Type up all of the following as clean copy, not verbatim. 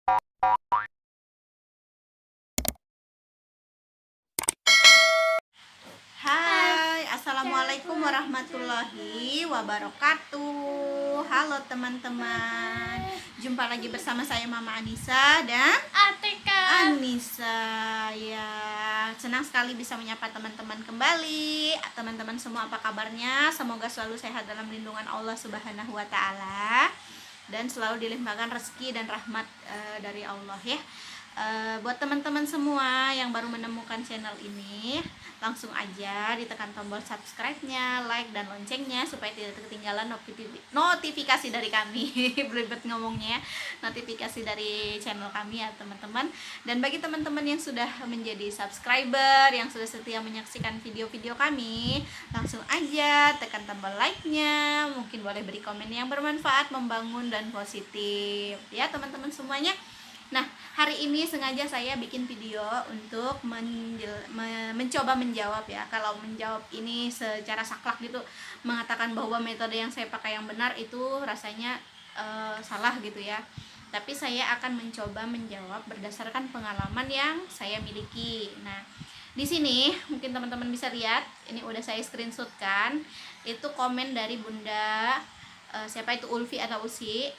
Hai, assalamualaikum warahmatullahi wabarakatuh. Halo teman-teman, jumpa lagi bersama saya Mama Anissa dan Atika. Anissa. Ya, senang sekali bisa menyapa teman-teman kembali. Teman-teman semua apa kabarnya? Semoga selalu sehat dalam lindungan Allah Subhanahu wa taala dan selalu dilimpahkan rezeki dan rahmat dari Allah ya. Buat teman-teman semua yang baru menemukan channel ini, langsung aja ditekan tombol subscribe-nya, like dan loncengnya supaya tidak ketinggalan notifikasi dari kami. Belibet ngomongnya, notifikasi dari channel kami ya teman-teman. Dan bagi teman-teman yang sudah menjadi subscriber, yang sudah setia menyaksikan video-video kami, langsung aja tekan tombol like-nya. Mungkin boleh beri komen yang bermanfaat, membangun dan positif ya teman-teman semuanya. Nah, hari ini sengaja saya bikin video untuk mencoba menjawab ya. Kalau menjawab ini secara saklek gitu, mengatakan bahwa metode yang saya pakai yang benar itu rasanya salah gitu ya. Tapi saya akan mencoba menjawab berdasarkan pengalaman yang saya miliki. Nah, di sini mungkin teman-teman bisa lihat, ini udah saya screenshotkan. Itu komen dari Bunda siapa itu, Ulfi atau Usi.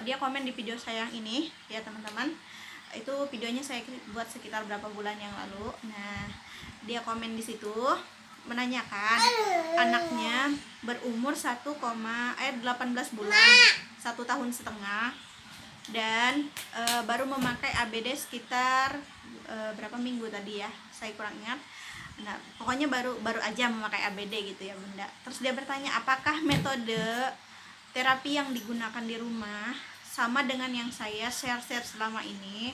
Dia komen di video saya yang ini ya teman-teman. Itu videonya saya buat sekitar berapa bulan yang lalu. Nah, dia komen di situ menanyakan anaknya berumur 18 bulan, 1,5 tahun, dan baru memakai ABD sekitar berapa minggu tadi ya, saya kurang ingat. Nah, pokoknya baru aja memakai ABD gitu ya Bunda. Terus dia bertanya, apakah metode terapi yang digunakan di rumah sama dengan yang saya share selama ini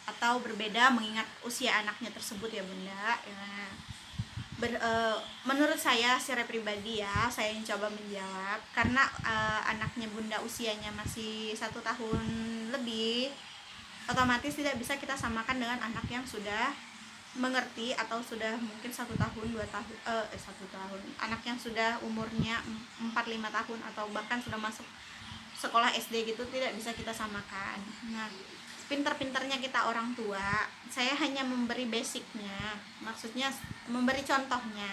atau berbeda mengingat usia anaknya tersebut ya Bunda. Nah, menurut saya secara pribadi ya, saya coba menjawab karena anaknya Bunda usianya masih 1 tahun lebih, otomatis tidak bisa kita samakan dengan anak yang sudah mengerti atau sudah mungkin 1 tahun 2 tahun 1 tahun, anak yang sudah umurnya 4-5 tahun atau bahkan sudah masuk sekolah SD gitu, tidak bisa kita samakan. Nah, pinter-pinternya kita orang tua, saya hanya memberi basicnya, maksudnya memberi contohnya.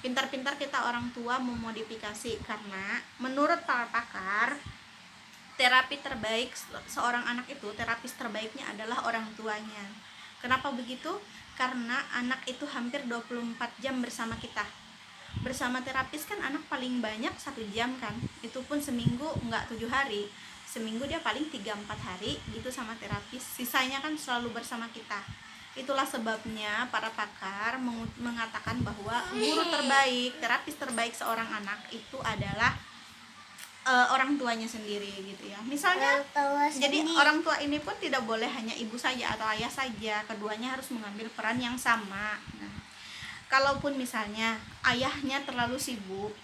Pintar-pintar kita orang tua memodifikasi, karena menurut para pakar terapi terbaik seorang anak itu, terapis terbaiknya adalah orang tuanya. Kenapa begitu? Karena anak itu hampir 24 jam bersama kita. Bersama terapis kan anak paling banyak 1 jam kan, itu pun seminggu enggak 7 hari, seminggu dia paling 3-4 hari gitu sama terapis, sisanya kan selalu bersama kita. Itulah sebabnya para pakar mengatakan bahwa guru terbaik, terapis terbaik seorang anak itu adalah orang tuanya sendiri gitu ya. Misalnya jadi orang tua ini pun tidak boleh hanya ibu saja atau ayah saja, keduanya harus mengambil peran yang sama. Nah, kalaupun misalnya ayahnya terlalu sibuk,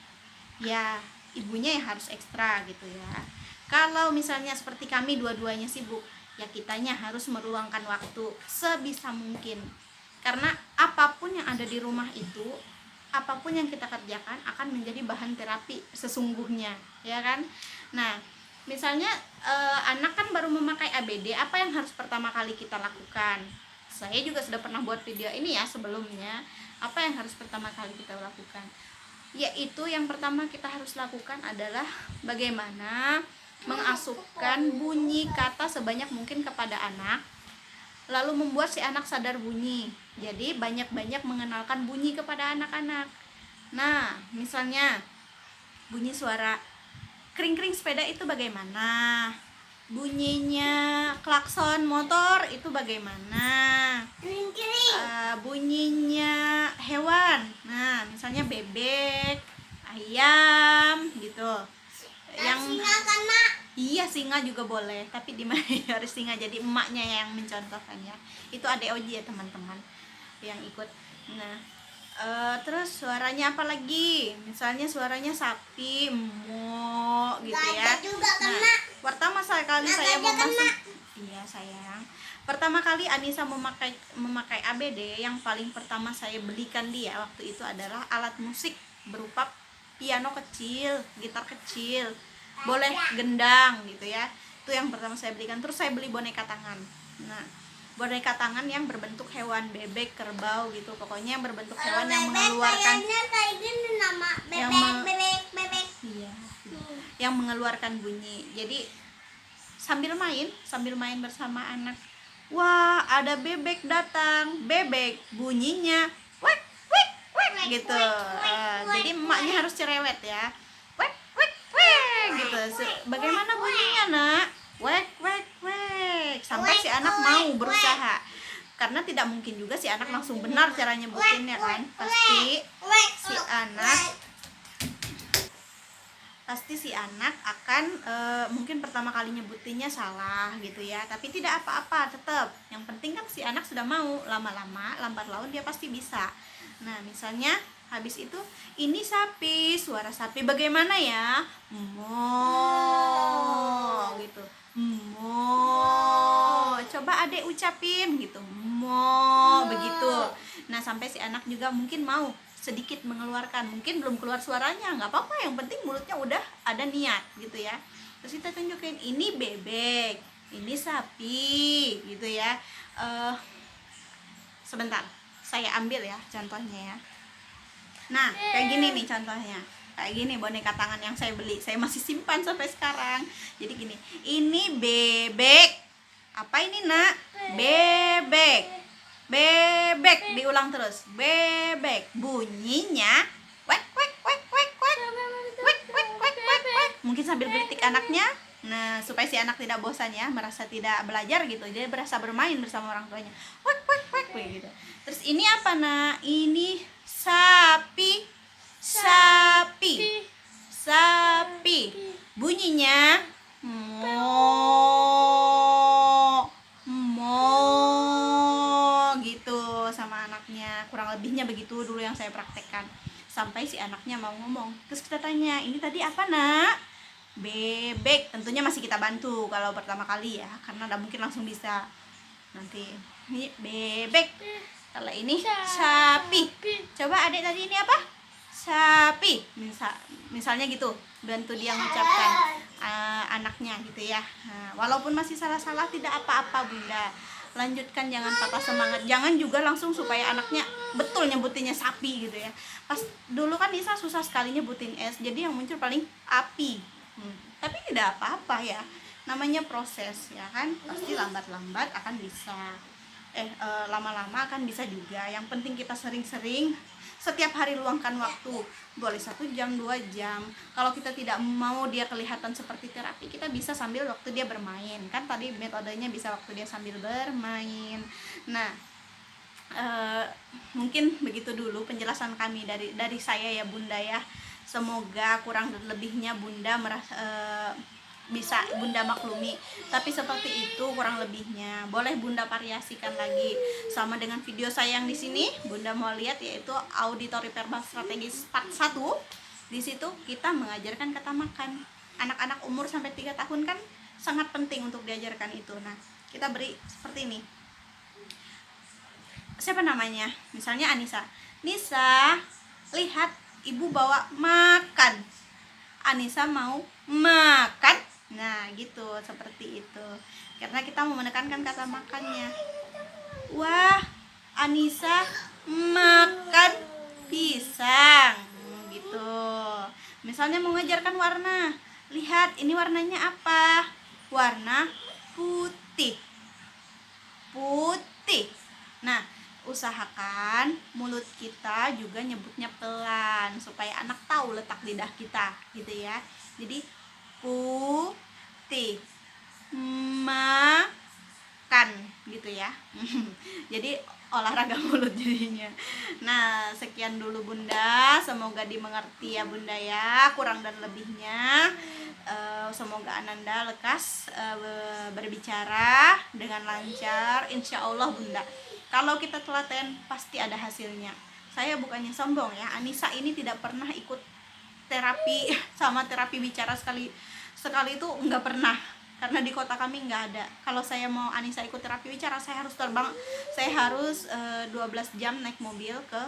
ya ibunya yang harus ekstra gitu ya. Kalau misalnya seperti kami dua-duanya sibuk, ya kitanya harus meluangkan waktu sebisa mungkin. Karena apapun yang ada di rumah itu, apapun yang kita kerjakan akan menjadi bahan terapi sesungguhnya, ya kan? Nah, misalnya anak kan baru memakai ABD, apa yang harus pertama kali kita lakukan? Saya juga sudah pernah buat video ini ya sebelumnya. Apa yang harus pertama kali kita lakukan? Yaitu yang pertama kita harus lakukan adalah bagaimana mengasupkan bunyi kata sebanyak mungkin kepada anak, lalu membuat si anak sadar bunyi. Jadi banyak-banyak mengenalkan bunyi kepada anak-anak. Nah, misalnya bunyi suara kring-kring sepeda itu bagaimana, bunyinya klakson motor itu bagaimana, bunyinya hewan, nah misalnya bebek, ayam gitu. Yang singa kan Mak? Iya, singa juga boleh, tapi di mana harus singa, jadi emaknya yang mencontohkannya. Itu Ade Oji ya teman-teman yang ikut. Nah, terus suaranya apa lagi? Misalnya suaranya sapi, emo gitu ya. Nah, pertama kali saya mau masuk, iya sayang. Pertama kali Anissa memakai ABD, yang paling pertama saya belikan dia waktu itu adalah alat musik berupa piano kecil, gitar kecil, boleh gendang gitu ya. Itu yang pertama saya belikan. Terus saya beli boneka tangan. Nah, boneka tangan yang berbentuk hewan, bebek, kerbau gitu. Pokoknya yang berbentuk hewan yang mengeluarkan kayak gini nama bebek. Iya. Yang mengeluarkan bunyi. Jadi sambil main bersama anak. Wah, ada bebek datang. Bebek bunyinya wek wek wek gitu. Jadi emaknya harus cerewet ya. Wek wek wek gitu. Bagaimana bunyinya, Nak? Wek wek wek. Sampai si anak mau berusaha. Karena tidak mungkin juga si anak langsung benar cara nyebutinnya kan. Pasti si anak akan mungkin pertama kali nyebutinnya salah gitu ya, tapi tidak apa-apa, tetap yang penting kan si anak sudah mau. Lama-lama lambat laun dia pasti bisa. Nah, misalnya habis itu ini sapi, suara sapi bagaimana ya? Mo gitu. Mo, coba adek ucapin gitu. Mo, begitu. Nah, sampai si anak juga mungkin mau sedikit mengeluarkan, mungkin belum keluar suaranya, nggak apa-apa, yang penting mulutnya udah ada niat gitu ya. Terus kita tunjukin ini bebek, ini sapi gitu ya. Sebentar, saya ambil ya contohnya ya. Nah, kayak gini nih contohnya, kayak gini boneka tangan yang saya beli, saya masih simpan sampai sekarang. Jadi gini, ini bebek, apa ini, Nak? Bebek. Bebek, diulang terus. Bebek, bunyinya wek wek wek wek wek wek wek wek wek wek. Mungkin sambil gelitik anaknya. Nah, supaya si anak tidak bosan ya, merasa tidak belajar gitu, dia berasa bermain bersama orang tuanya. Wek wek wek wek gitu. Terus ini apa, Nak? Ini sapi. Sapi. Sapi. Bunyinya mo gitu sama anaknya. Kurang lebihnya begitu dulu yang saya praktekkan sampai si anaknya mau ngomong. Terus kita tanya, ini tadi apa, Nak? Bebek. Tentunya masih kita bantu kalau pertama kali ya, karena tidak mungkin langsung bisa. Nanti ini bebek, kalau ini sapi. Coba adek tadi ini apa? Sapi. Misalnya gitu, bantu dia mengucapkan anaknya gitu ya. Nah, walaupun masih salah-salah tidak apa-apa, Bunda, lanjutkan, jangan patah semangat. Jangan juga langsung supaya anaknya betul nyebutinnya sapi gitu ya. Pas dulu kan Nisa susah sekali nyebutin S, jadi yang muncul paling api. Tapi tidak apa-apa ya, namanya proses ya kan, pasti lambat-lambat akan bisa. Lama-lama akan bisa juga. Yang penting kita sering-sering, setiap hari luangkan waktu, boleh 1 jam 2 jam. Kalau kita tidak mau dia kelihatan seperti terapi, kita bisa sambil waktu dia bermain. Kan tadi metodenya bisa waktu dia sambil bermain. Nah, mungkin begitu dulu penjelasan kami dari saya ya, Bunda ya. Semoga kurang dan lebihnya Bunda bisa Bunda maklumi. Tapi seperti itu kurang lebihnya. Boleh Bunda variasikan lagi sama dengan video saya yang di sini. Bunda mau lihat, yaitu auditori verbal strategis part 1. Di situ kita mengajarkan kata makan. Anak-anak umur sampai 3 tahun kan sangat penting untuk diajarkan itu. Nah, kita beri seperti ini. Siapa namanya? Misalnya Anissa. Nisa, lihat ibu bawa makan. Anissa mau makan. Nah, gitu, seperti itu. Karena kita mau menekankan kata makannya. Wah, Anissa makan pisang. Gitu. Misalnya mengajarkan warna. Lihat, ini warnanya apa? Warna putih. Putih. Nah, usahakan mulut kita juga nyebutnya pelan supaya anak tahu letak lidah kita gitu ya. Jadi putih, makan gitu ya. Jadi olahraga mulut jadinya. Nah, sekian dulu Bunda, semoga dimengerti ya Bunda ya, kurang dan lebihnya. Semoga Ananda lekas berbicara dengan lancar, insya Allah Bunda. Kalau kita telaten pasti ada hasilnya. Saya bukannya sombong ya, Anissa ini tidak pernah ikut terapi sama terapi bicara sekali itu nggak pernah, karena di kota kami nggak ada. Kalau saya mau Anissa ikut terapi bicara, saya harus terbang, saya harus 12 jam naik mobil ke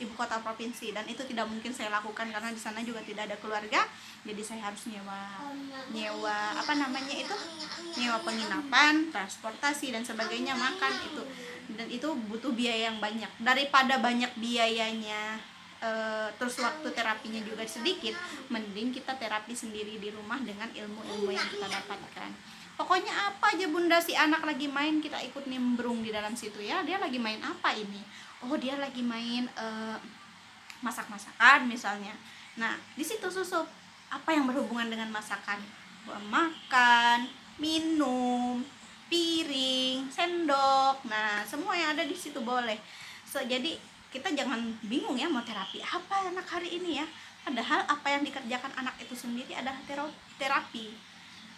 ibu kota provinsi, dan itu tidak mungkin saya lakukan karena di sana juga tidak ada keluarga. Jadi saya harus nyewa apa namanya itu, nyewa penginapan, transportasi dan sebagainya, makan itu, dan itu butuh biaya yang banyak. Daripada banyak biayanya terus waktu terapinya juga sedikit, mending kita terapi sendiri di rumah dengan ilmu-ilmu yang kita dapatkan. Pokoknya apa aja bunda, si anak lagi main kita ikut nimbrung di dalam situ ya. Dia lagi main apa ini? Oh dia lagi main masak-masakan misalnya. Nah di situ susup apa yang berhubungan dengan masakan, makan, minum, piring, sendok, nah semua yang ada di situ boleh. Jadi kita jangan bingung ya mau terapi apa anak hari ini ya, padahal apa yang dikerjakan anak itu sendiri adalah terapi.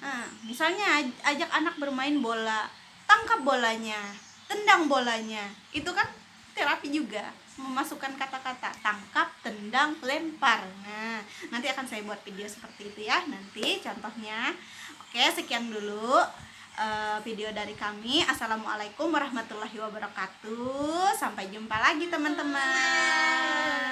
Nah misalnya ajak anak bermain bola, tangkap bolanya, tendang bolanya, itu kan terapi juga, memasukkan kata-kata tangkap, tendang, lempar. Nah nanti akan saya buat video seperti itu ya nanti contohnya. Oke, sekian dulu video dari kami. Assalamualaikum warahmatullahi wabarakatuh. Sampai jumpa lagi teman-teman.